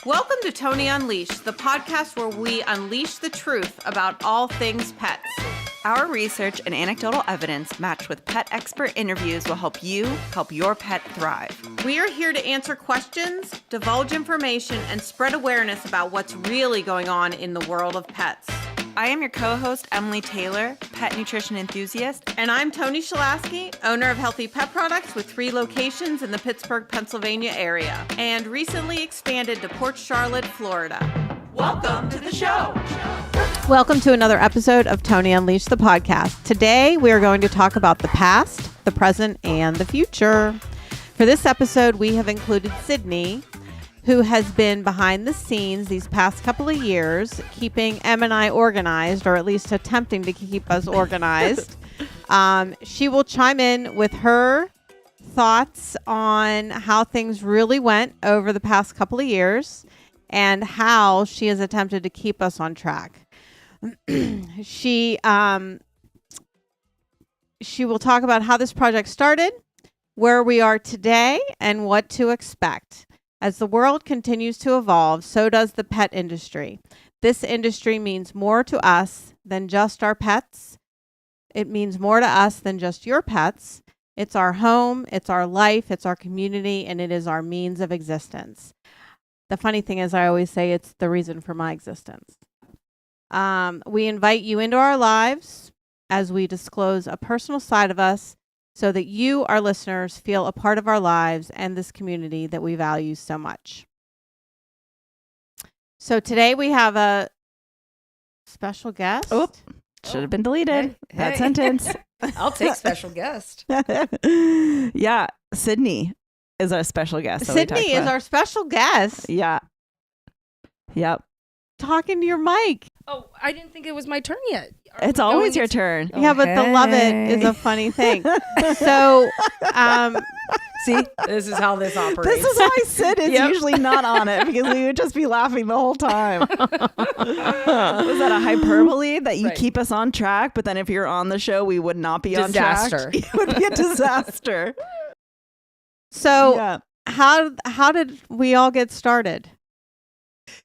Welcome to Toni Unleashed, the podcast where we unleash the truth about all things pets. Our research and anecdotal evidence matched with pet expert interviews will help you help your pet thrive. We are here to answer questions, divulge information, and spread awareness about what's really going on in the world of pets. I am your co-host, Emily Taylor, pet nutrition enthusiast. And I'm Toni Unleashed, owner of Healthy Pet Products with 3 locations in the Pittsburgh, Pennsylvania area, and recently expanded to Port Charlotte, Florida. Welcome to the show. Welcome to another episode of Toni Unleashed, the podcast. Today, we are going to talk about the past, the present, and the future. For this episode, we have included Cydnee, who has been behind the scenes these past couple of years, keeping Em and I organized, or at least attempting to keep us organized. She will chime in with her thoughts on how things really went over the past couple of years and how she has attempted to keep us on track. She will talk about how this project started, where we are today, and what to expect. As the world continues to evolve, so does the pet industry. This industry means more to us than just our pets. It means more to us than just your pets. It's our home, it's our life, it's our community, and it is our means of existence. The funny thing is, I always say it's the reason for my existence. We invite you into our lives as we disclose a personal side of us, so that you, our listeners, feel a part of our lives and this community that we value so much. So today we have a special guest. Oh, should have been deleted. That sentence. I'll take special guest. Yeah, Cydnee is our special guest. Cydnee is our special guest. Yeah. Yep. Talking to your mic. Oh, I didn't think it was my turn yet. It's always your turn. Yeah, but the love it is a funny thing. So, see, this is how this operates. This is why Sid is usually not on it, because we would just be laughing the whole time. Was that a hyperbole that you keep us on track, but then if you're on the show, we would not be on track? It would be a disaster. So, how did we all get started?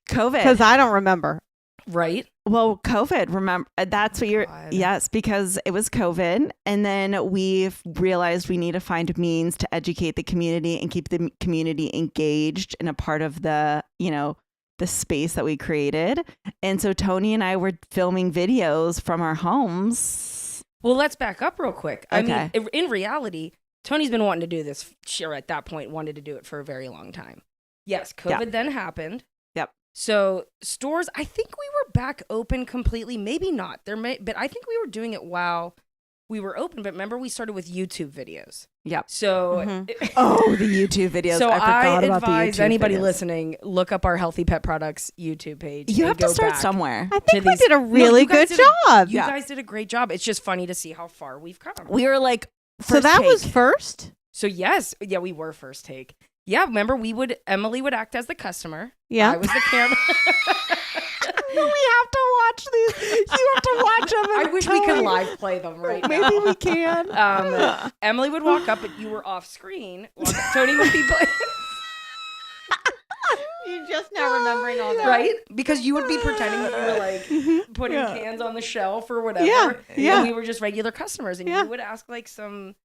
COVID. Because I don't remember. Right. Well, COVID, remember, that's what you're, yes, because it was COVID. And then we realized we need to find means to educate the community and keep the community engaged and a part of the, the space that we created. And so Toni and I were filming videos from our homes. Well, let's back up real quick. Okay. I mean, in reality, Toni's been wanting to do this. Sure, at that point, wanted to do it for a very long time. Yes, COVID then happened. Yep. So stores, I think we were back open completely. Maybe not. But I think we were doing it while we were open. But remember, we started with YouTube videos. Yep. So the YouTube videos. So I forgot about advise the YouTube anybody videos. listening, look up our Healthy Pet Products YouTube page. You have to start back. somewhere. I think we did a really good job. You guys did a great job. It's just funny to see how far we've come. We were like, so that was first? So yes, we were first take. Yeah, remember Emily would act as the customer. Yeah. I was the camera. We have to watch these. You have to watch them. I wish we could live play them right now. Maybe we can. Emily would walk up, but you were off screen. Toni would be playing. You're just now remembering all that. Right? Because you would be pretending that you were like putting cans on the shelf or whatever. Yeah. And we were just regular customers. And you would ask like some,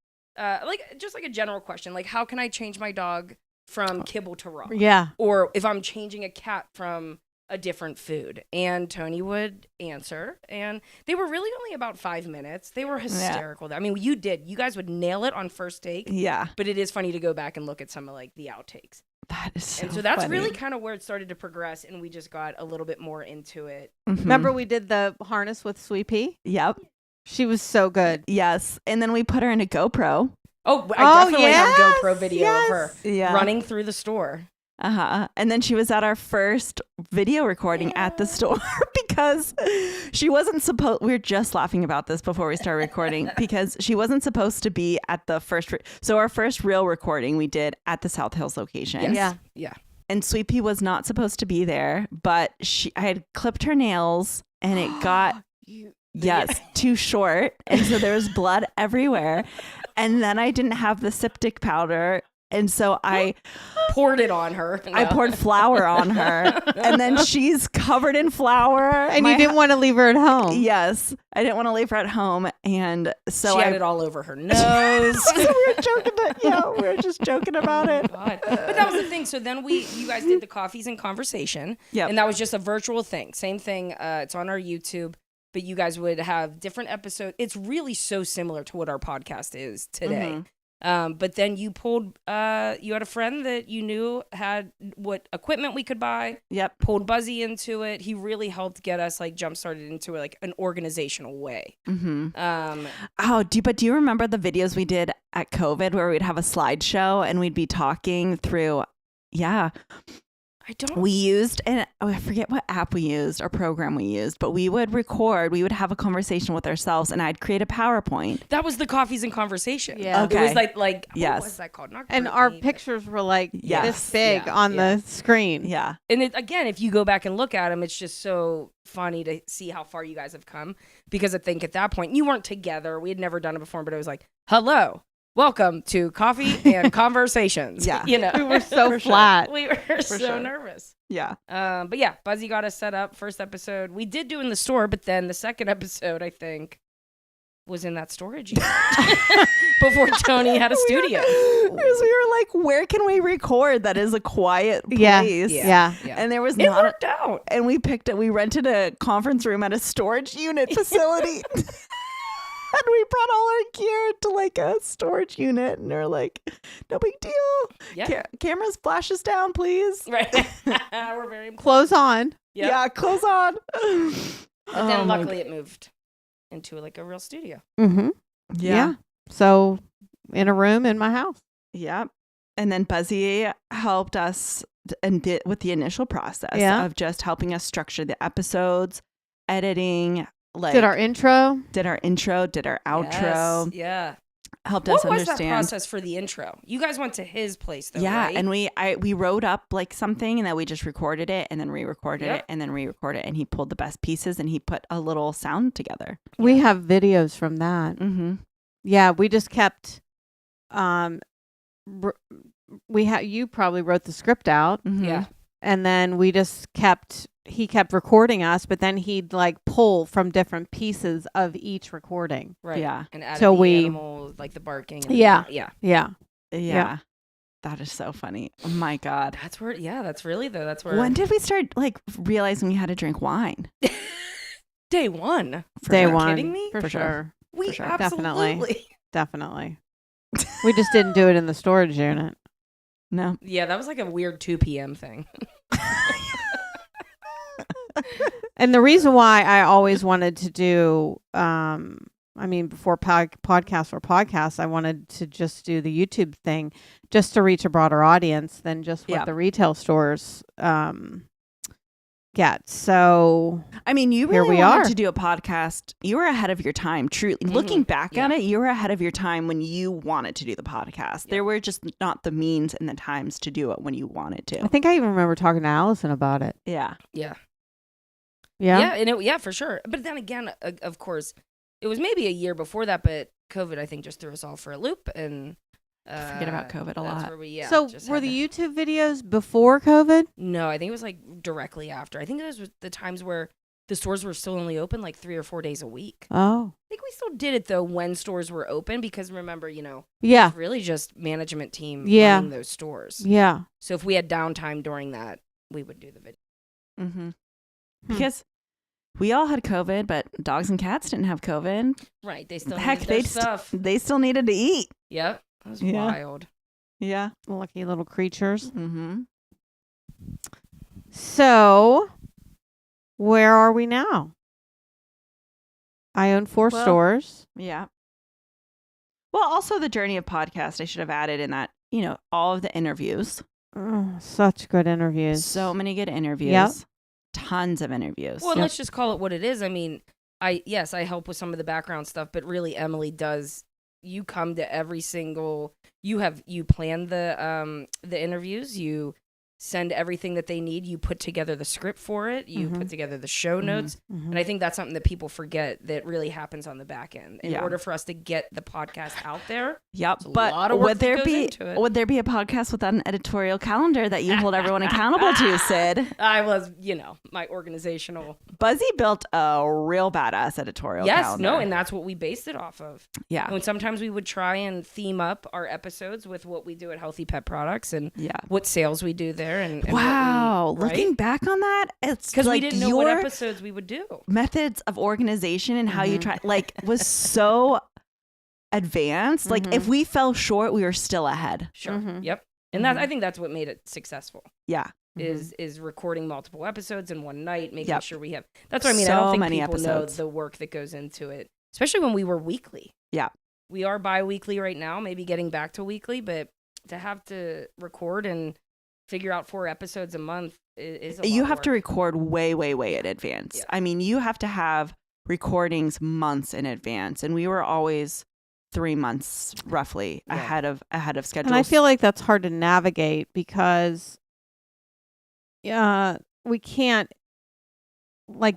just like a general question. Like, how can I change my dog from kibble to raw? Yeah. Or if I'm changing a cat from a different food. And Toni would answer. And they were really only about 5 minutes. They were hysterical. I mean, you guys would nail it on first take. Yeah. But it is funny to go back and look at some of like the outtakes. That is so And so that's funny. really kind of where it started to progress. And we just got a little bit more into it. Mm-hmm. Remember we did the harness with Sweet Pea? Yep. She was so good. Yes. And then we put her in a GoPro. Oh, I definitely have a GoPro video yes. of her running through the store. And then she was at our first video recording at the store because she wasn't supposed, we were just laughing about this before we started recording, because she wasn't supposed to be at the first, so our first real recording we did at the South Hills location. Yes. Yeah. And Sweet Pea was not supposed to be there, but I had clipped her nails and it got too short. And so there was blood everywhere. And then I didn't have the septic powder And so I poured it on her. I poured flour on her, and then she's covered in flour. And you didn't want to leave her at home. Yes, I didn't want to leave her at home, and so she had it all over her nose. So we were joking. We were just joking about it. God. But that was the thing. So then you guys did the coffees and conversation, and that was just a virtual thing. Same thing. It's on our YouTube. But you guys would have different episodes. It's really so similar to what our podcast is today. But then you pulled, you had a friend that you knew had what equipment we could buy. Yep. Pulled Buzzy into it. He really helped get us like jump started into it, like an organizational way. Do you remember the videos we did at COVID where we'd have a slideshow and we'd be talking through? Yeah. I don't. We used, I forget what app we used or program we used, but we would record, we would have a conversation with ourselves, and I'd create a PowerPoint. That was the coffees and conversation. Yeah. Okay. It was like yes. What was that called? Not and our pictures were like this big on the screen. Yeah. And again, if you go back and look at them, it's just so funny to see how far you guys have come. Because I think at that point, you weren't together. We had never done it before, but it was like, hello. Welcome to Coffee and Conversations. Yeah. You know, we were so flat. Sure. We were so nervous. Yeah. But yeah, Buzzy got us set up. First episode we did do in the store, but then the second episode, I think, was in that storage unit before Toni had a studio. Because we were like, where can we record that is a quiet place? Yeah. And there was it not worked out. And we rented a conference room at a storage unit facility. And we brought all our gear to like a storage unit, and they're like, no big deal. Yeah. Cameras, flashes down, please. Right. We're very important. Clothes on. Yep. Yeah, clothes on. But then luckily it moved into like a real studio. Mm-hmm. Yeah. So in a room in my house. Yeah. And then Buzzy helped us with the initial process of just helping us structure the episodes, editing. Did our intro, did our outro. Yes, yeah. Helped us understand. What was that process for the intro? You guys went to his place though, yeah, right? and we wrote up like something, and then we just recorded it and then re-recorded it and then re-recorded it, and he pulled the best pieces and he put a little sound together. We have videos from that. Mm-hmm. Yeah, we just kept you probably wrote the script out. Mm-hmm. Yeah. And then he kept recording us, but then he'd like pull from different pieces of each recording. Right. Yeah. And add So the animal, like the barking. And Yeah. Yeah. That is so funny. Oh my God. That's where, that's really though. That's where. When did we start like realizing we had to drink wine? Day one. Day Are you one. kidding me? For sure. We sure. absolutely. Definitely. We just didn't do it in the storage unit. No. Yeah, that was like a weird 2 p.m. thing. And the reason why I always wanted to do, before podcasts, I wanted to just do the YouTube thing just to reach a broader audience than just what the retail stores get. So, I mean, you here really we wanted are to do a podcast. You were ahead of your time. Truly, looking back on it, you were ahead of your time when you wanted to do the podcast. There were just not the means and the times to do it when you wanted to. I think I even remember talking to Allison about it. Yeah. Yeah. Yeah. And for sure. But then again, of course, it was maybe a year before that, but COVID, I think, just threw us all for a loop. And forget about COVID a lot. So were the YouTube videos before COVID? No, I think it was like directly after. I think those were the times where the stores were still only open like 3 or 4 days a week. Oh. I think we still did it though when stores were open because remember, yeah, it's really just management team running those stores. Yeah. So if we had downtime during that, we would do the video. Mm-hmm. Because we all had COVID, but dogs and cats didn't have COVID. Right. They still Heck, needed their stuff. They still needed to eat. Yep. That was wild. Yeah. Lucky little creatures. Mm-hmm. So, where are we now? I own 4 stores. Yeah. Well, also the journey of podcast, I should have added in that, all of the interviews. Oh, such good interviews. So many good interviews. Yep. Tons of interviews. Well, let's just call it what it is. I mean, I help with some of the background stuff, but really Emily does. You come to every single. You plan the interviews. You send everything that they need. You put together the script for it. You put together the show notes. And I think that's something that people forget that really happens on the back end. In order for us to get the podcast out there, but a lot of work would there that goes be into it. would there be a podcast without an editorial calendar that you hold everyone accountable to, Sid? I was, my organizational. Buzzy built a real badass editorial calendar. And that's what we based it off of. Yeah. And sometimes we would try and theme up our episodes with what we do at Healthy Pet Products and what sales we do there. And wow, what we, looking back on that, it's because like we didn't know what episodes we would do. Methods of organization and how you try, was so advanced. Like if we fell short, we were still ahead. Sure. Yep. And that I think that's what made it successful. Yeah. Is recording multiple episodes in one night, making sure we have. That's what I mean. So I don't think many people episodes. know the work that goes into it, especially when we were weekly. Yeah. We are bi-weekly right now, maybe getting back to weekly, but to have to record and figure out 4 episodes a month is a lot You of have work. to record way in advance. Yeah. I mean, you have to have recordings months in advance, and we were always 3 months roughly ahead of schedule. And I feel like that's hard to navigate because we can't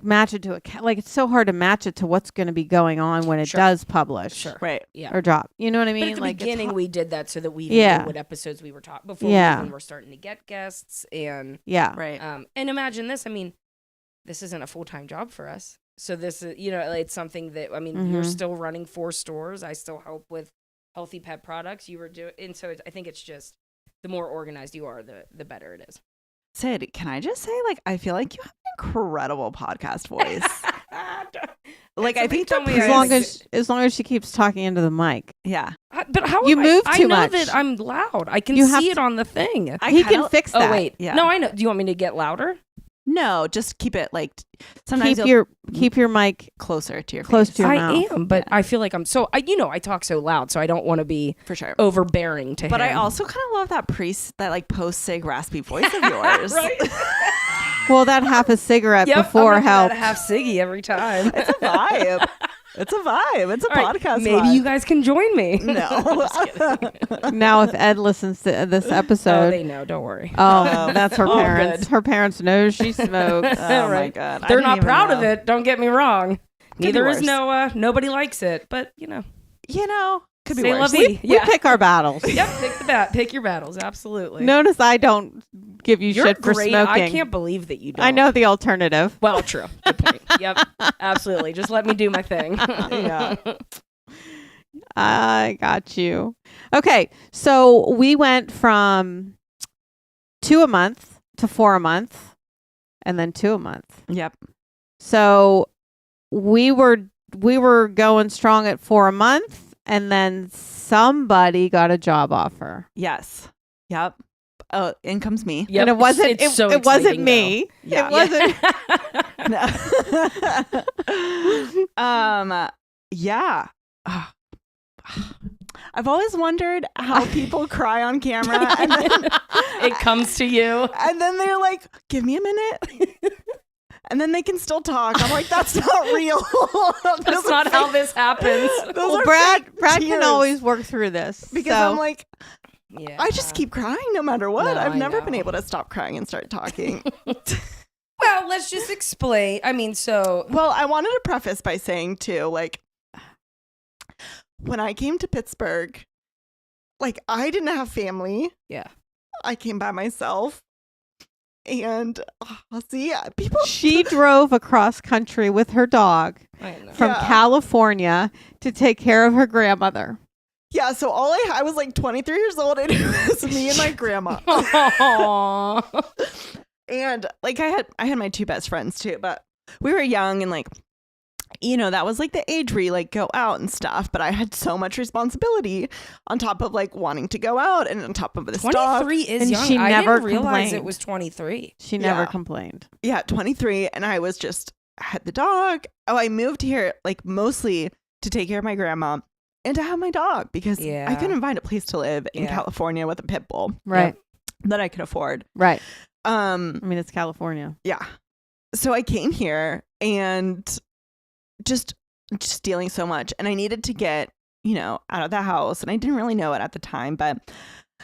match it to it's so hard to match it to what's going to be going on when it does publish. Sure. Right. Yeah. Or drop. You know what I mean? But at the beginning, we did that so that we Yeah. knew what episodes we were talking before we even were starting to get guests. And Right. and imagine this. I mean, this isn't a full-time job for us. So this is, it's something that, I mean, you're still running 4 stores. I still help with Healthy Pet Products. You were doing, and so I think it's just the more organized you are, the better it is. Sid, can I just say, I feel like you have an incredible podcast voice. I think as long as she keeps talking into the mic. Yeah. But how you move I too know much. that I'm loud. I can You have see it on the thing. He can fix that. Oh wait, Yeah. no, I know. Do you want me to get louder? No, just keep it sometimes keep your mic closer to your close face. to your I mouth. am, but I feel like I'm so. I talk so loud, so I don't want to be For sure. overbearing to him. But I also kind of love that post-cig raspy voice of yours. right. Well, that half a cigarette Yep, before I'm helped. half ciggy every time. It's a vibe. It's a vibe. It's a All right, podcast maybe vibe. you guys can join me. No. Now, if Ed listens to this Oh, episode, they know. Don't worry. that's her All parents. good. Her parents know she smokes. Oh my Right. God. I They're didn't not even proud of know. it. Don't get me wrong. be Neither is worse. Noah. Nobody likes it, but Could be C'est la worse. vie. We pick our battles. Yep, pick your battles. Absolutely. Notice I don't give you You're shit for great. smoking. I can't believe that you don't. I know the alternative. Well, true. Good point. Yep. Absolutely. Just let me do my thing. Yeah. I got you. Okay, so we went from 2 a month to 4 a month, and then 2 a month. Yep. So we were going strong at 4 a month, and then somebody got a job offer. Yes. Yep. Oh, in comes me. Yep. And it wasn't It's so it wasn't exciting, me. Yeah. It wasn't No. Yeah. I've always wondered how people cry on camera and then, It comes to you. and then they're like, give me a minute. And then they can still talk. I'm like, that's not real. That's not how this happens. Well, Brad can always work through this. Because so. I'm like, Yeah. I just keep crying no matter what. No, I've I never know. been able to stop crying and start talking. Well, let's just explain. I mean, so Well, I wanted to preface by saying too, when I came to Pittsburgh, I didn't have family. yeah. I came by myself. And people. She drove across country with her dog I know. from Yeah. California to take care of her grandmother. Yeah, so I was 23 years old, and it was me and my grandma. Aww. And I had my 2 best friends too, but we were young and that was the age where you go out and stuff. But I had so much responsibility on top of wanting to go out and on top of this dog. 23 is And young. she I never didn't realize complained. it was 23. She never Yeah. complained. Yeah, 23, and I was just had the dog. Oh, I moved here mostly to take care of my grandma and to have my dog because I Yeah. couldn't find a place to live in Yeah. California with a pit bull Right. that I could afford. Right. I mean, it's California. Yeah. So I came here and just dealing so much, and I needed to get, out of the house, and I didn't really know it at the time, but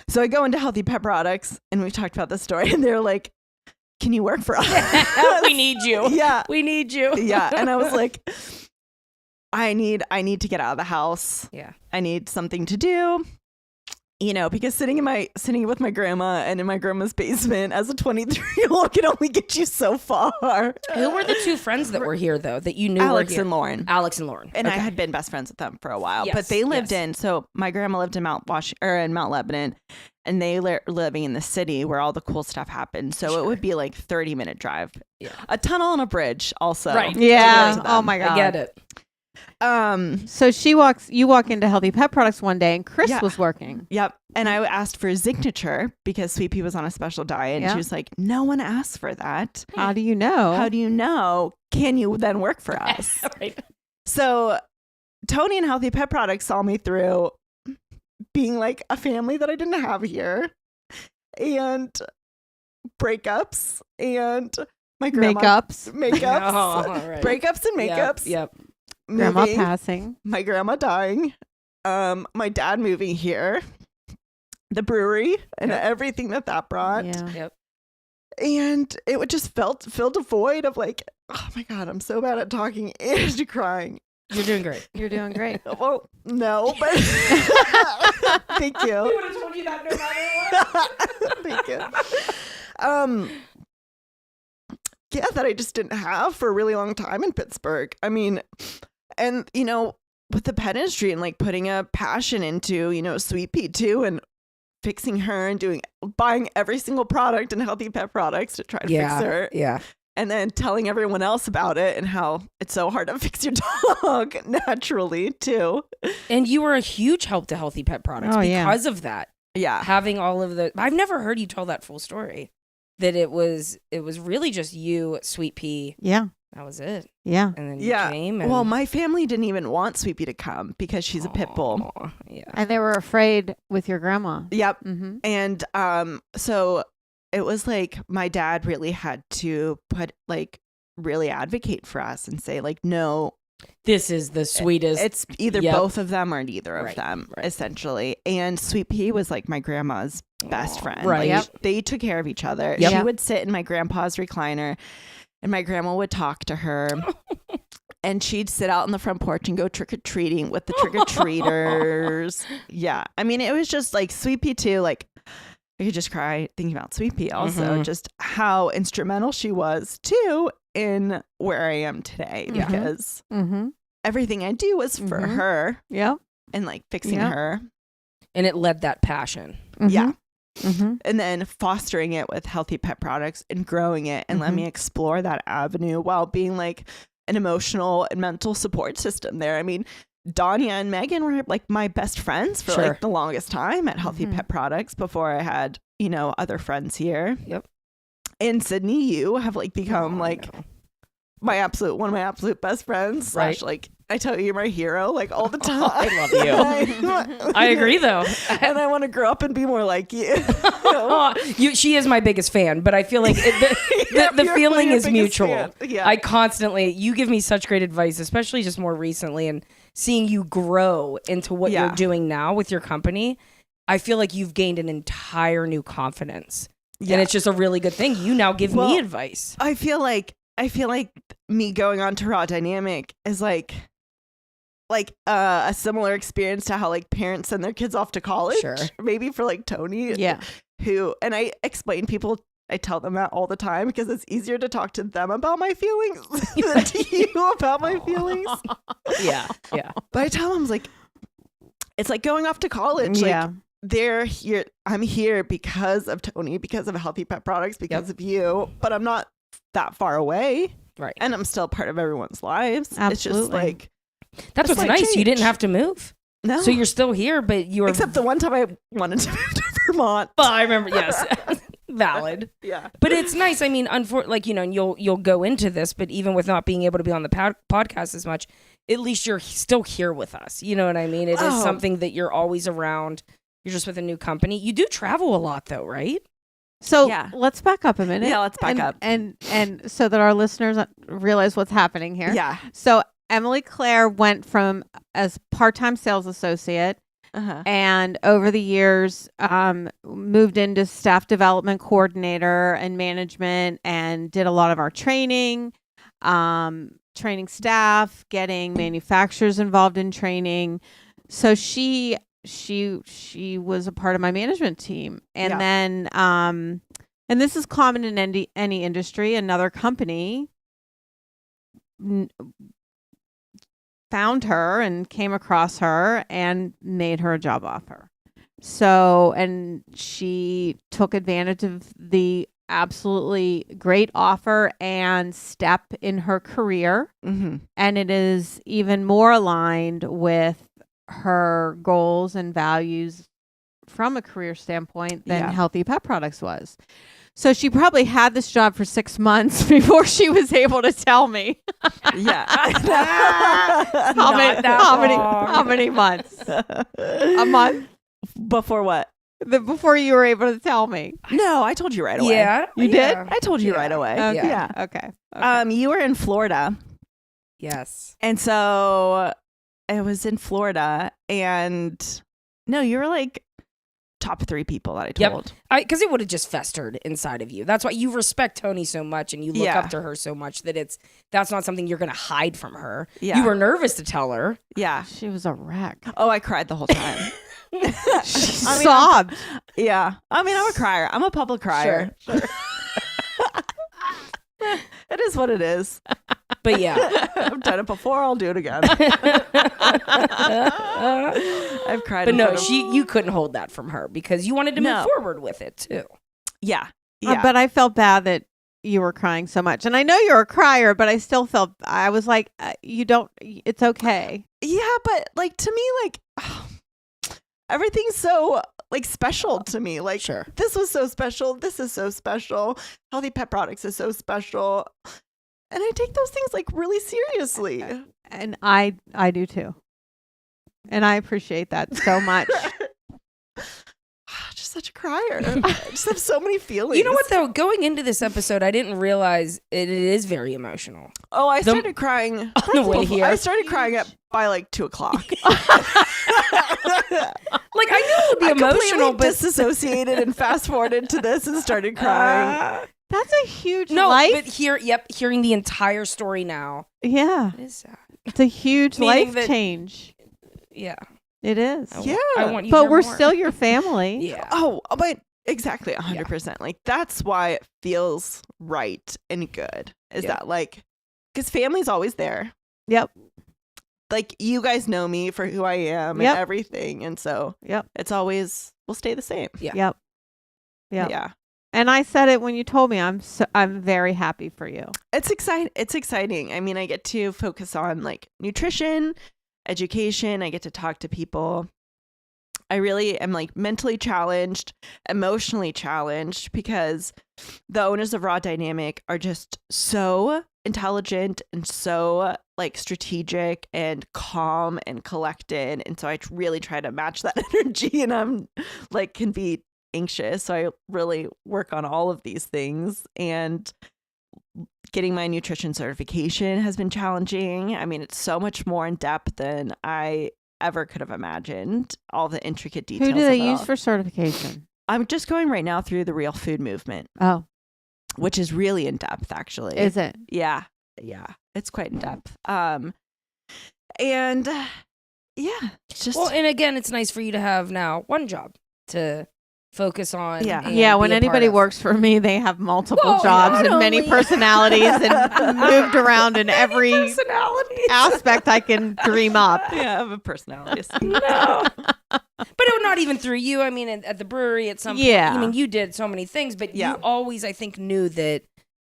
So I go into Healthy Pet Products, and we've talked about this story, and they're like, can you work for us? We need you. Yeah. We need you. Yeah. And I was like, I need to get out of the house. Yeah. I need something to do. You know, because sitting with my grandma and in my grandma's basement as a 23-year-old can only get you so far. Who were the two friends that were here, though, that you knew Alex were here? and Lauren. Alex and Lauren. And Okay. I had been best friends with them for a while. Yes, But they lived yes. in, so my grandma lived in Mount Lebanon, and they living in the city where all the cool stuff happened. So Sure. it would be like 30-minute drive. Yeah. A tunnel and a bridge also. Right. Yeah. To Oh my God. I get it. So you walk into Healthy Pet Products one day and Chris Yeah. was working. Yep. And I asked for a signature because Sweet Pea was on a special diet. And Yeah. she was like, no one asked for that. How do you know? How do you know? Can you then work for us? Right. So Toni and Healthy Pet Products saw me through being like a family that I didn't have here, and breakups, and my grandma Makeups. Oh, right. breakups and makeups. Yep. Grandma moving, passing. my grandma dying, my dad moving here, the brewery, and Yep. everything that brought. Yeah. Yep. And it would just filled a void of like, oh my God, I'm so bad at talking and crying. You're doing great. You're doing great. Well, no, but thank you. would have told you that no matter what. Thank you. Yeah, that I just didn't have for a really long time in Pittsburgh. I mean, and you know, with the pet industry and like putting a passion into, you know, Sweet Pea too, and fixing her and buying every single product in Healthy Pet Products to try to fix her. Yeah. And then telling everyone else about it and how it's so hard to fix your dog naturally too. And you were a huge help to Healthy Pet Products because of that. Yeah. Having all of the, I've never heard you tell that full story. That it was really just you, Sweet Pea. Yeah. That was it. Yeah. And then you came. And, Well, my family didn't even want Sweet Pea to come because she's a pit bull. Aw, yeah. And they were afraid with your grandma. Yep. Mm-hmm. And so it was like my dad really had to really advocate for us and say like, no, This is the sweetest. it's either Yep. both of them or neither of Right, them, right. essentially. And Sweet Pea was like my grandma's best Aw, friend. right. Like, Yep. they took care of each other. Yep. She would sit in my grandpa's recliner and my grandma would talk to her. And she'd sit out on the front porch and go trick-or-treating with the trick-or-treaters. Yeah. I mean, it was just like Sweet Pea too. Like, I could just cry thinking about Sweet Pea also. Mhm. Just how instrumental she was too in where I am today. Mhm. Because Mm-hmm. everything I do was for Mhm. her Yeah. and like fixing Yeah. her. and it led that passion. Yeah. Mm-hmm. And then fostering it with Healthy Pet Products and growing it and let Mhm. me explore that avenue while being like an emotional and mental support system there. I mean, Danya and Megan were like my best friends for Sure. like the longest time at Healthy Mhm. Pet Products before I had, you know, other friends here. Yep. And Cydnee, you have like become Oh, I like know. one of my absolute best friends. Right. / like I tell you, you're my hero like all the time. I love you. I agree though. And I want to grow up and be more like you. She is my biggest fan, but I feel like the You're feeling my is biggest mutual. fan. Yeah. I constantly, you give me such great advice, especially just more recently, and seeing you grow into what Yeah. you're doing now with your company. I feel like you've gained an entire new confidence, and it's just a really good thing. You now give me Well, advice. I feel like me going on to Raw Dynamic is like a similar experience to how like parents send their kids off to college. Sure. Maybe for like Toni. Yeah. And I explain I tell them that all the time because it's easier to talk to them about my feelings than to you about my feelings. Yeah. But I tell them like, it's like going off to college. Yeah. Like, they're here. I'm here because of Toni, because of Healthy Pet Products, because of you, but I'm not that far away. Right. And I'm still part of everyone's lives. It's just Absolutely. like, That's what's like nice. You didn't change. have to move. no. So you're still here, but you're. Except the one time I wanted to move to Vermont. Well, I remember, yes. Valid. Yeah. But it's nice. I mean, like, you know, and you'll go into this, but even with not being able to be on the podcast as much, at least you're still here with us. You know what I mean? It is Oh. something that you're always around. You're just with a new company. You do travel a lot, though, right? So Yeah. let's back up a minute. Yeah, let's back up. And so that our listeners realize what's happening here. Yeah. So Emily Claire went from as part-time sales associate And over the years, moved into staff development coordinator and management, and did a lot of our training, training staff, getting manufacturers involved in training. So she was a part of my management team. And then, and this is common in any industry, another company found her and came across her and made her a job offer. So, and she took advantage of the absolutely great offer and step in her career. And it is even more aligned with her goals and values from a career standpoint than Healthy Pet Products was. So she probably had this job for 6 months before she was able to tell me. How many months? A month? Before what? Before you were able to tell me. No, I told you right away. Yeah. You did? I told you right away. Okay. Yeah. Okay. You were in Florida. Yes. And so I was in Florida, and no, you were like top 3 people that I told. Because it would have just festered inside of you. That's why you respect Toni so much and you look up to her so much that that's not something you're going to hide from her. You were nervous to tell her. Yeah. She was a wreck. Oh, I cried the whole time. She sobbed. Yeah. I mean, I'm a crier. I'm a public crier. Sure. It is what it is. But yeah. I've done it before. I'll do it again. I've cried. But no, you couldn't hold that from her because you wanted to move forward with it too. Yeah. But I felt bad that you were crying so much. And I know you're a crier, but I still felt, I was like, it's okay. Yeah, but like to me, like everything's so like special to me. Like this was so special. This is so special. Healthy Pet Products is so special. And I take those things like really seriously. And I do too. And I appreciate that so much. Just such a crier. I just have so many feelings. You know what though? Going into this episode, I didn't realize it is very emotional. Oh, I started crying on the way here. I started crying by like 2:00. Like I knew it would be emotional, but disassociated and fast forwarded to this and started crying. That's a huge life. But hearing the entire story now. Yeah. It is sad. It's a huge life change. Yeah. It is. I want you but to we're more. still your family. Yeah. Oh, but exactly 100%. Like that's why it feels right and good. Is that like, because family's always there. Yep. Like you guys know me for who I am and everything. And so it's always, we'll stay the same. Yeah. Yep. Yeah. And I said it when you told me. I'm very happy for you. It's exciting. It's exciting. I mean, I get to focus on like nutrition, education. I get to talk to people. I really am like mentally challenged, emotionally challenged, because the owners of Raw Dynamic are just so intelligent and so like strategic and calm and collected. And so I really try to match that energy, and I'm like can be anxious. So I really work on all of these things, and getting my nutrition certification has been challenging. I mean, it's so much more in depth than I ever could have imagined. All the intricate details. Who do they use for certification? I'm just going right now through the Real Food Movement. Oh, which is really in depth, actually. Is it? Yeah. It's quite in depth. And yeah, it's just and again, it's nice for you to have now one job to focus on. Yeah. When anybody works for me, they have multiple jobs and many personalities and moved around in every aspect I can dream up. Yeah, I have a personality. No. But it would not even through you. I mean, at the brewery at some point. I mean, you did so many things, but you always, I think, knew that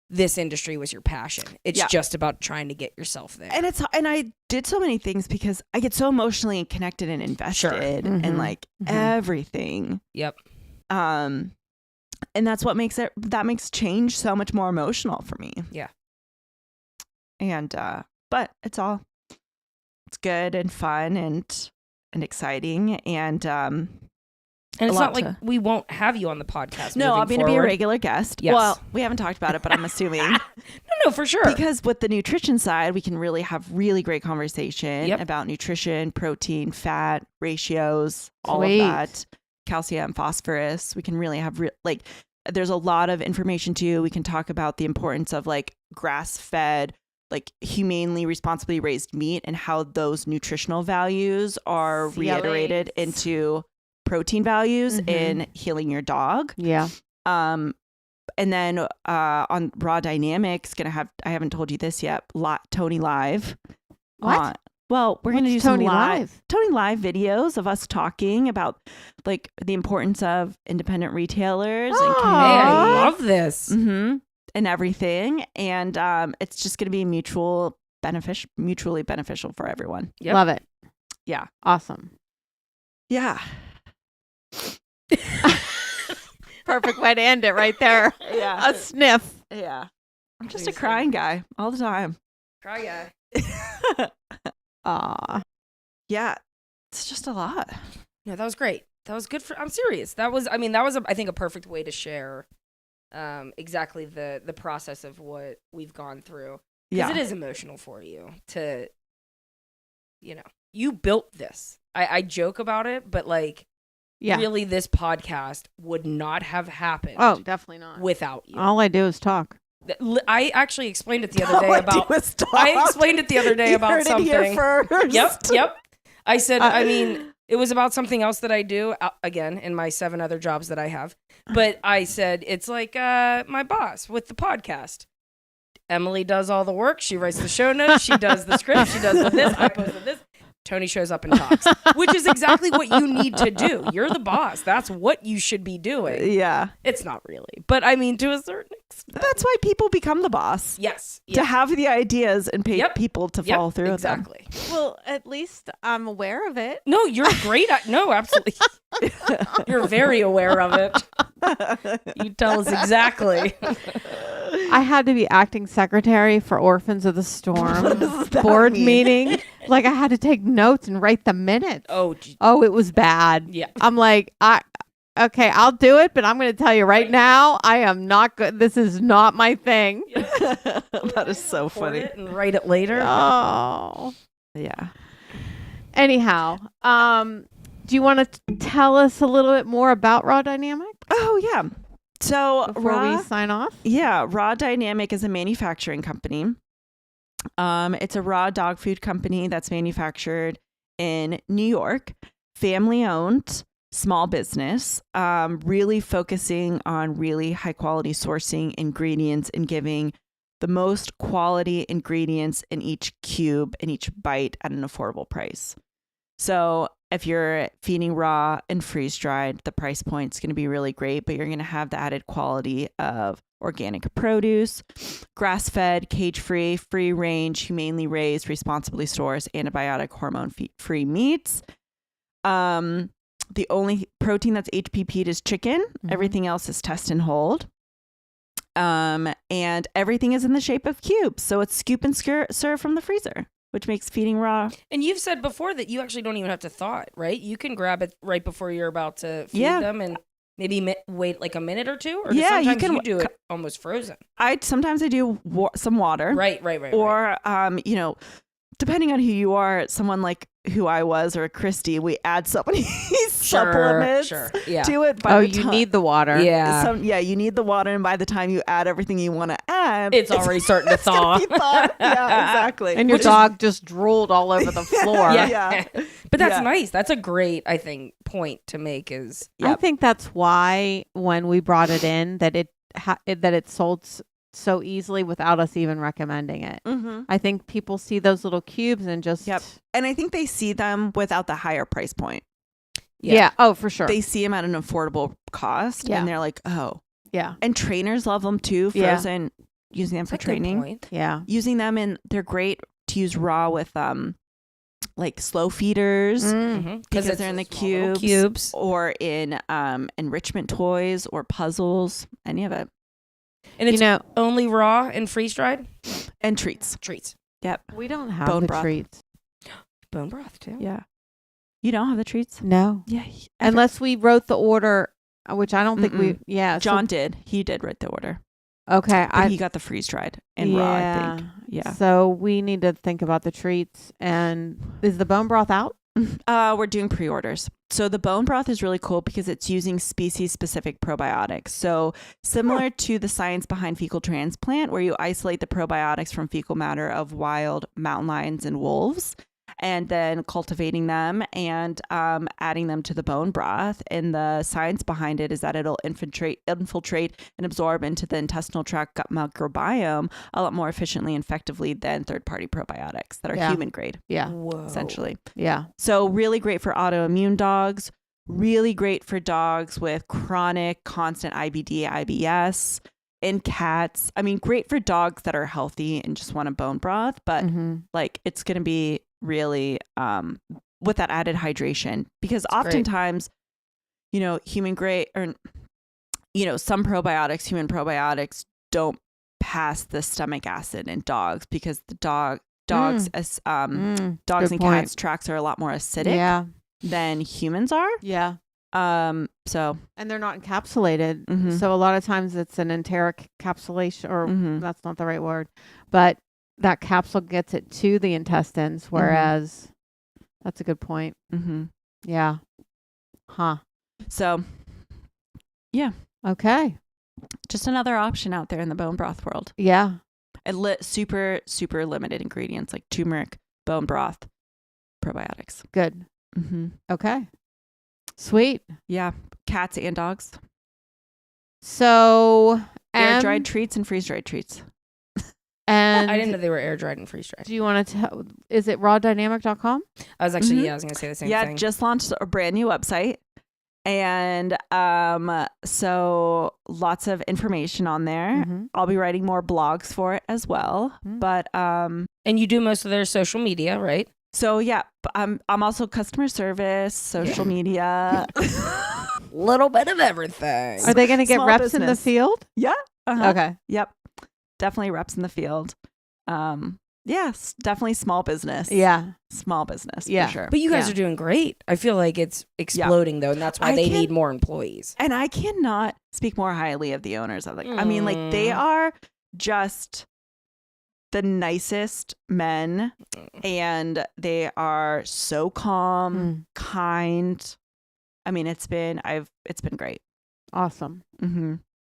this industry was your passion. It's just about trying to get yourself there. And I did so many things because I get so emotionally connected and invested in like everything. Yep. And that's what makes makes change so much more emotional for me. Yeah. And but it's good and fun and exciting, and it's not like we won't have you on the podcast. No, I'm going to be a regular guest. Yes. Well, we haven't talked about it, but I'm assuming. no, for sure. Because with the nutrition side, we can really have really great conversation Yep. about nutrition, protein, fat, ratios, all Sweet. of that, calcium, phosphorus. We can really have like, there's a lot of information too. We can talk about the importance of like grass-fed, like humanely, responsibly raised meat and how those nutritional values are reiterated into protein values in healing your dog. Yeah. And then on Raw Dynamics, I haven't told you this yet, Toni Live. What? Well, we're going to do What's some Toni Live? Toni Live videos of us talking about like the importance of independent retailers and Hey, community. I love this. And everything. And it's just going to be mutually beneficial for everyone. Yep. Love it. Yeah. Awesome. Yeah. Perfect way to end it right there. Yeah. A sniff. Yeah. I'm just a Amazing. crying guy all the time. Try guy. Aw. Yeah. It's just a lot. No, that was great. That was good for. I'm serious. That was. I think a perfect way to share, exactly the process of what we've gone through. Because it is emotional for you to, you built this. I joke about it, but like, really, this podcast would not have happened. Oh, definitely not. Without you. All I do is talk. I actually explained it the other day about. I explained it the other day about heard something. It here first. Yep. I said, it was about something else that I do, again, in my 7 other jobs that I have. But I said, it's like my boss with the podcast. Emily does all the work. She writes the show notes. She does the script. She does this. I post this. Toni shows up and talks, which is exactly what you need to do. You're the boss. That's what you should be doing. Yeah. It's not really. But I mean, to a certain extent. That's why people become the boss. Yes. To have the ideas and pay people to follow through with them. Exactly. Well, at least I'm aware of it. No, you're great at no, absolutely. You're very aware of it. You tell us exactly. I had to be acting secretary for Orphans of the Storm What does that board mean? meeting. Like I had to take notes and write the minutes. Oh, it was bad. yeah. I'm like, okay, I'll do it, but I'm going to tell you right now, I am not good. This is not my thing. That is so Record funny. it and write it later. Oh. Yeah. Anyhow, do you want to tell us a little bit more about Raw Dynamic Oh, yeah. So before we sign off? Yeah, Raw Dynamic is a manufacturing company. It's a raw dog food company that's manufactured in New York, family owned, small business, really focusing on really high quality sourcing ingredients and giving the most quality ingredients in each cube, in each bite at an affordable price. So if you're feeding raw and freeze dried, the price point's going to be really great, but you're going to have the added quality of organic produce, grass-fed, cage-free, free-range, humanely raised, responsibly sourced, antibiotic, hormone-free meats. The only protein that's HPP'd is chicken. Mm-hmm. Everything else is test and hold. And everything is in the shape of cubes. So it's scoop and serve from the freezer, which makes feeding raw. And you've said before that you actually don't even have to thaw it, right? You can grab it right before you're about to feed them and maybe wait like a minute or two. Or sometimes you do it almost frozen. Sometimes I do some water. Right. Or, depending on who you are, someone like who I was or Christy, we add so many supplements to it. You need the water. Yeah. You need the water. And by the time you add everything you want to add, it's already starting to thaw. Yeah, exactly. And your dog just drooled all over the floor. Yeah. But that's nice. That's a great, I think, point to make is. I think that's why when we brought it in that it sold so easily without us even recommending it. Mm-hmm. I think people see those little cubes and just... Yep. And I think they see them without the higher price point. Yeah. Oh, for sure. They see them at an affordable cost and they're like, oh. Yeah. And trainers love them too, frozen, using them for training. Yeah. Using them they're great to use raw with like slow feeders because they're in the cubes or in enrichment toys or puzzles, any of it. And it's only raw and freeze dried? And treats. Yep. We don't have Bone the broth. treats. Bone broth too? Yeah. You don't have the treats? No. Yeah. Unless we wrote the order, which I don't think we... Yeah. John did. He did write the order. Okay. But he got the freeze dried and raw, I think. Yeah. So we need to think about the treats. And is the bone broth out? We're doing pre-orders. So the bone broth is really cool because it's using species-specific probiotics. So similar to the science behind fecal transplant, where you isolate the probiotics from fecal matter of wild mountain lions and wolves, and then cultivating them and adding them to the bone broth. And the science behind it is that it'll infiltrate and absorb into the intestinal tract gut microbiome a lot more efficiently and effectively than third-party probiotics that are human grade. Yeah. Whoa. Essentially. Yeah. So really great for autoimmune dogs, really great for dogs with chronic, constant IBD, IBS, and cats. I mean, great for dogs that are healthy and just want a bone broth, but like it's going to be really with that added hydration, because oftentimes, you know, human grade or, you know, some probiotics, human probiotics don't pass the stomach acid in dogs because the dogs and cats tracts are a lot more acidic than humans are. Yeah. So and they're not encapsulated. So a lot of times it's an enteric capsulation, or that's not the right word, but that capsule gets it to the intestines, whereas that's a good point. Yeah. Huh. So yeah. Okay. Just another option out there in the bone broth world. Yeah. Super, super limited ingredients like turmeric, bone broth, probiotics. Good. Okay. Sweet. Yeah. Cats and dogs. So air dried treats and freeze dried treats. And I didn't know they were air dried and freeze dried. Do you want to tell? Is it rawdynamic.com? I was actually I was going to say the same thing. Yeah, just launched a brand new website. And so lots of information on there. I'll be writing more blogs for it as well. But and you do most of their social media, right? So yeah, I'm also customer service, social media, little bit of everything. Are they going to get Small reps business. in the field? Yeah. Okay. Yep. Definitely reps in the field. Yes, definitely small business. Yeah. Small business. Yeah. For sure. But you guys are doing great. I feel like it's exploding though, and that's why they need more employees. And I cannot speak more highly of the owners of I mean, like they are just the nicest men, and they are so calm, kind. I mean, it's been great. Awesome.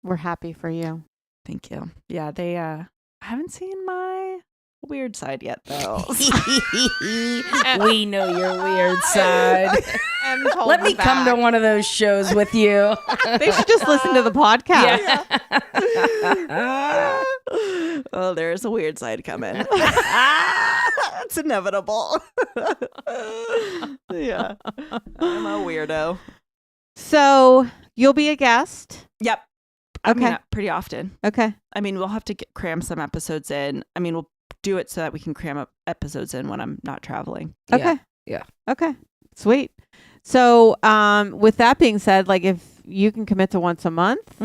We're happy for you. Thank you. Yeah, they I haven't seen my weird side yet though. We know your weird side. Let me come to one of those shows with you. They should just listen to the podcast. Yeah. Oh, there's a weird side coming. It's inevitable. Yeah. I'm a weirdo. So you'll be a guest? Yep. Okay. I mean, pretty often. Okay. I mean, we'll have to cram some episodes in. I mean, we'll do it so that we can cram up episodes in when I'm not traveling. Okay. Yeah. Okay. Sweet. So, with that being said, like if you can commit to once a month,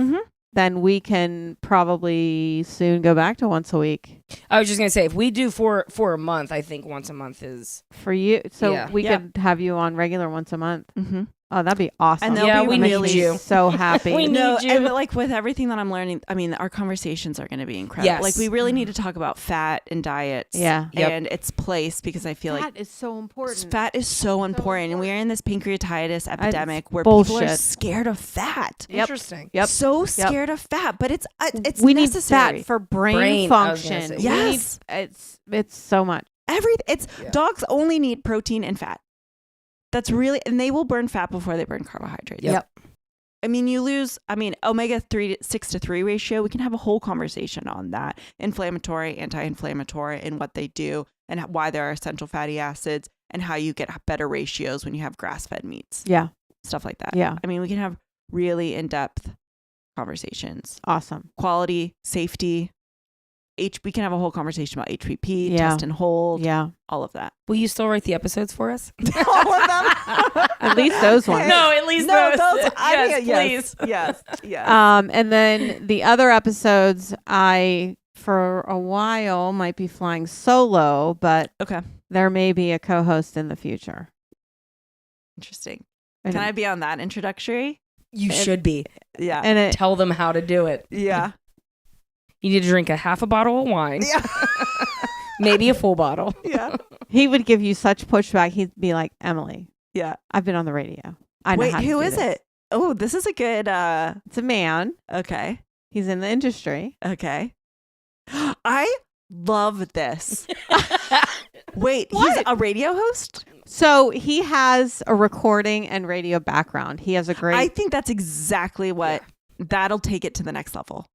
then we can probably soon go back to once a week. I was just gonna say, if we do for a month, I think once a month is for you. So we could have you on regular once a month. Oh, that'd be awesome. And we really need you. So happy. We need you. And like with everything that I'm learning, I mean, our conversations are going to be incredible. Yes. Like we really need to talk about fat and diets. Yeah. And its place, because I feel Fat is so important. Fat is so important. And we are in this pancreatitis epidemic where bullshit. people are scared of fat. Interesting. Yep. So scared of fat, but it's we necessary. need fat for brain function. Yes. It's so much. Dogs only need protein and fat. That's really, and they will burn fat before they burn carbohydrates. Yep. I mean, omega 6-3 ratio, we can have a whole conversation on that. Inflammatory, anti-inflammatory, and what they do, and why there are essential fatty acids, and how you get better ratios when you have grass-fed meats. Yeah. Stuff like that. Yeah. I mean, we can have really in-depth conversations. Awesome. Quality, safety. We can have a whole conversation about HPP, test and hold. Yeah. All of that. Will you still write the episodes for us? All of them? At least those ones. No, at least those. Yes, please. Yes. And then the other episodes, I, for a while, might be flying solo, but there may be a co-host in the future. Interesting. Can I be on that introductory? You should be. Yeah. And tell them how to do it. Yeah. You need to drink a half a bottle of wine. Yeah. Maybe a full bottle. Yeah. He would give you such pushback. He'd be like, Emily, Yeah. I've been on the radio. I know Wait, how to who do is this." it? Oh, this is a good, It's a man. okay. He's in the industry. Okay. I love this. Wait, he's What? a radio host? So he has a recording and radio background. He has a great. I think that's exactly what that'll take it to the next level.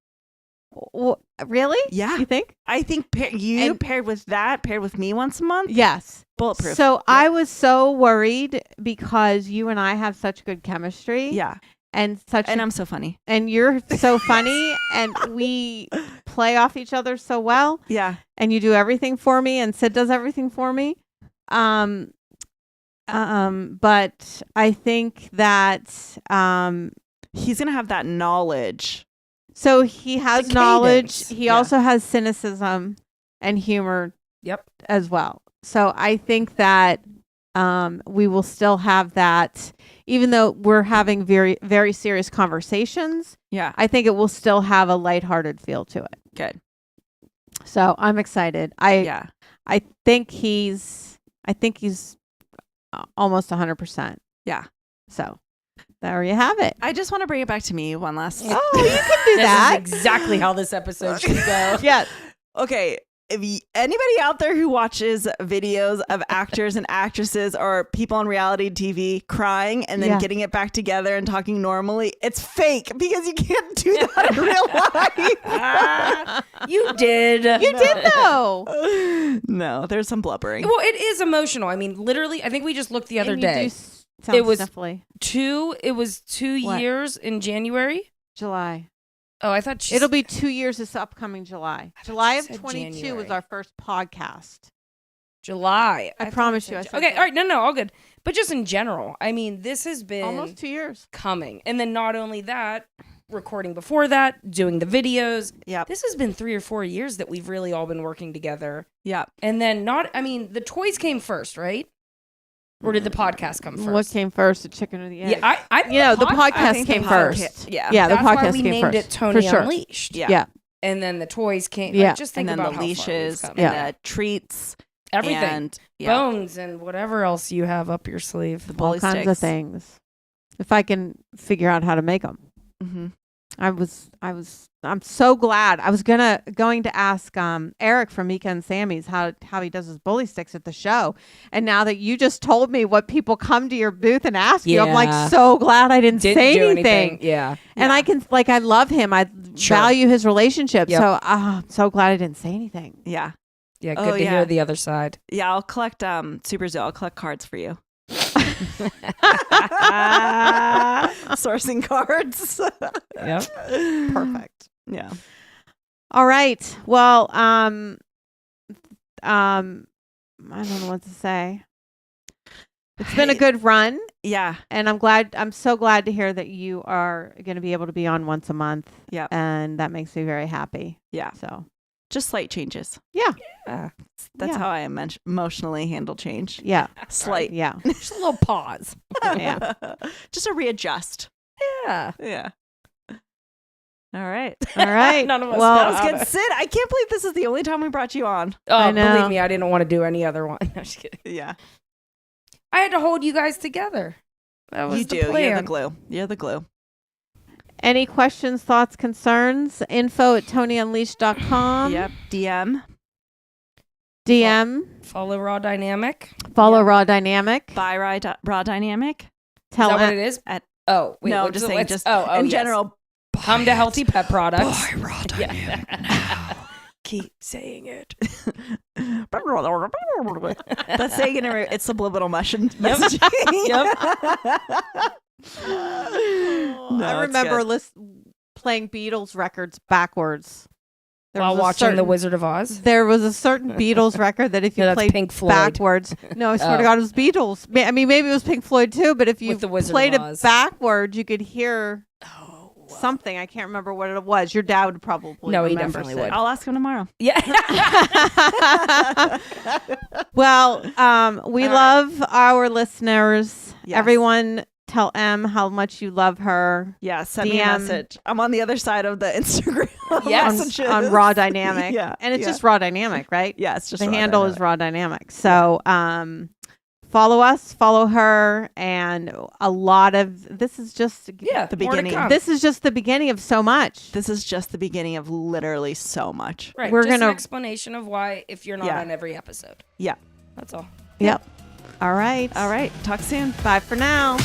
Really? Yeah. You think? I think paired with that, paired with me once a month, Yes. bulletproof. So I was so worried because you and I have such good chemistry. Yeah. And I'm so funny. and you're so funny and we play off each other so well. Yeah. And you do everything for me and Sid does everything for me. But I think that He's going to have that knowledge. so he has The knowledge. cadence. He Yeah. also has cynicism and humor Yep. as well. So I think that we will still have that, even though we're having very, very serious conversations. Yeah. I think it will still have a lighthearted feel to it. Good. So I'm excited. Yeah. I think he's almost 100%. Yeah. So there you have it. I just want to bring it back to me one last. Oh, you can do This that. is exactly how this episode should go. Yeah. Okay. If anybody out there who watches videos of actors and actresses or people on reality TV crying and then Yeah. getting it back together and talking normally, it's fake because you can't do that in real life. You did. You did though. No, there's some blubbering. Well, it is emotional. I mean, literally, I think we just looked the other And you day. do sound It was- sniffly. It was 2 What? years in January. July. Oh, I thought It'll be 2 years this upcoming July. July you of said 22 was January. our first podcast. July. I thought promise said you I Ja- said Okay, that. all right. No, all good. But just in general, I mean, this has been Almost 2 years. coming. And then not only that, recording before that, doing the videos. Yep. This has been 3 or 4 years that we've really all been working together. Yep. And then the toys came first, right? Or did the podcast come first? What came first, the chicken or the egg? Yeah, I think the I podcast think came the first. podcast- yeah. Yeah, the That's why podcast we came named first. it Toni For sure. Unleashed. Yeah. Yeah. And then the toys came. Yeah. Like, just think And then about the how far we've leashes come. and Yeah. the treats. Everything. And Bones and whatever else you have up your sleeve. The All bully kinds of sticks. things. If I can figure out how to make them. Mm-hmm. I'm so glad. I was going to ask Eric from Mika and Sammy's how he does his bully sticks at the show. And now that you just told me what people come to your booth and ask you, I'm Yeah. like so glad I didn't say do anything. Yeah. And I can I love him. I Sure. value his relationship. Yep. So I'm so glad I didn't say anything. Yeah. Yeah, Oh, good to yeah. hear the other side. Yeah. I'll collect Super Zoo. I'll collect cards for you. Sourcing cards. Yep. Perfect. Yeah. All right. Well, I don't know what to say. It's been a good run, Yeah. and I'm so glad to hear that you are going to be able to be on once a month. Yep. And that makes me very happy. Yeah. So, Just slight changes. yeah. That's Yeah. how I emotionally handle change. Yeah. Slight. Yeah. Just a little pause. Yeah. Just a readjust. Yeah. Yeah. All right. All right. None of us Well, know. That was good. Sid, I can't believe this is the only time we brought you on. Oh, I know. believe me, I didn't want to do any other one. No, I'm just kidding. Yeah. I had to hold you guys together. That was You the do. plan. You're the glue. You're the glue. Any questions, thoughts, concerns? info@ToniUnleashed.com. Yep. DM. DM. Follow Raw Dynamic. Follow Yeah. Raw Dynamic. Buy Raw Dynamic. Tell Is that what it. it is? At- Oh, wait, no, what's just it- saying, let's- just in in general. Come to Healthy Pet Products. Buy Raw Dynamic Yeah. Keep saying it. That's saying it. It's subliminal messaging. I remember playing Beatles records backwards. There While was a watching The certain- Wizard of Oz. There was a certain Beatles record that if you No, that's played Pink Floyd. backwards, no, I swear to Oh. God, it was Beatles. I mean, maybe it was Pink Floyd too, but if you With The Wizard played of it Oz. backwards, you could hear Oh, wow. something. I can't remember what it was. Your dad would probably No, he remember, definitely Sid. would. I'll ask him tomorrow. Yeah. Well, we All right. love our listeners. Yes. Everyone, tell Em how much you love her. Yeah, send me a message. I'm on the other side of the Instagram. Yes, on Raw Dynamic. Yeah, and it's just Raw Dynamic, right? Yeah, it's just the Raw handle Dynamic. is Raw Dynamic. So follow us, follow her, and a lot of this is just the beginning. This is just the beginning of so much. This is just the beginning of literally so much. Right. We're just gonna an explanation of why if you're not on every episode. Yeah. That's all. Yep. All right. All right. Talk soon. Bye for now.